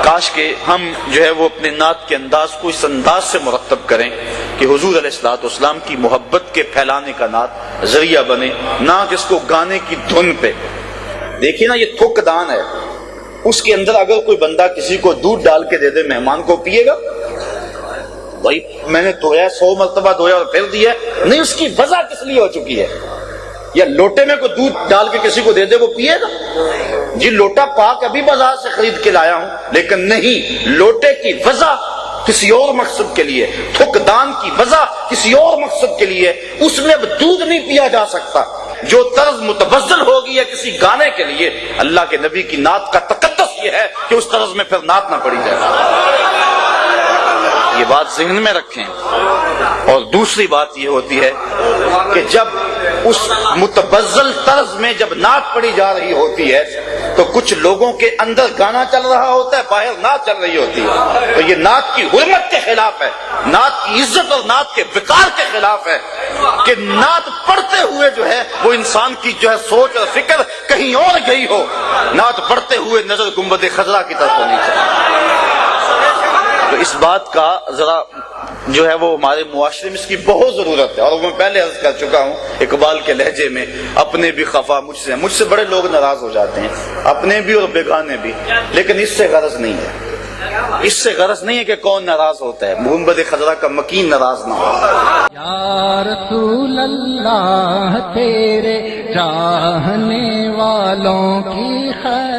کاش کہ ہم جو ہے وہ اپنے نعت کے انداز کو اس انداز سے مرتب کریں کہ حضور علیہ الصلوۃ والسلام کی محبت کے پھیلانے کا نعت ذریعہ بنے، نہ جس کو گانے کی دھن پہ۔ دیکھیے نا، یہ تھوک دان ہے، اس کے اندر اگر کوئی بندہ کسی کو دودھ ڈال کے دے دے، مہمان کو پیے گا؟ بھائی میں نے دھویا 100 مرتبہ دھویا اور پھر دیا نہیں، اس کی وجہ کس لیے ہو چکی ہے؟ یا لوٹے میں کوئی دودھ ڈال کے کسی کو دے دے، وہ پیے گا؟ جی لوٹا پاک ابھی بازار سے خرید کے لایا ہوں، لیکن نہیں، لوٹے کی وجہ کسی اور مقصد کے لیے، تھک دان کی وجہ کسی اور مقصد کے لیے، اس میں اب دودھ نہیں پیا جا سکتا۔ جو طرز متبذل ہوگی ہے کسی گانے کے لیے، اللہ کے نبی کی نعت کا تقدس یہ ہے کہ اس طرز میں پھر نعت نہ پڑی جائے۔ یہ بات ذہن میں رکھیں۔ اور دوسری بات یہ ہوتی ہے کہ جب اس متبذل طرز میں جب نعت پڑی جا رہی ہوتی ہے تو کچھ لوگوں کے اندر گانا چل رہا ہوتا ہے، باہر نعت چل رہی ہوتی ہے، تو یہ نعت کی حرمت کے خلاف ہے، نعت کی عزت اور نعت کے وقار کے خلاف ہے کہ نعت پڑھتے ہوئے جو ہے وہ انسان کی جو ہے سوچ اور فکر کہیں اور گئی ہو۔ نعت پڑھتے ہوئے نظر گنبد خضرا کی طرف ہونی چاہیے۔ تو اس بات کا ذرا جو ہے وہ ہمارے معاشرے میں اس کی بہت ضرورت ہے، اور میں پہلے عرض کر چکا ہوں اقبال کے لہجے میں، اپنے بھی خفا مجھ سے بڑے لوگ ناراض ہو جاتے ہیں، اپنے بھی اور بیگانے بھی، لیکن اس سے غرض نہیں ہے، اس سے غرض نہیں ہے کہ کون ناراض ہوتا ہے، گنبد خضرا کا مکین ناراض نہ ہو۔ یا رسول اللہ تیرے چاہنے والوں کی خیر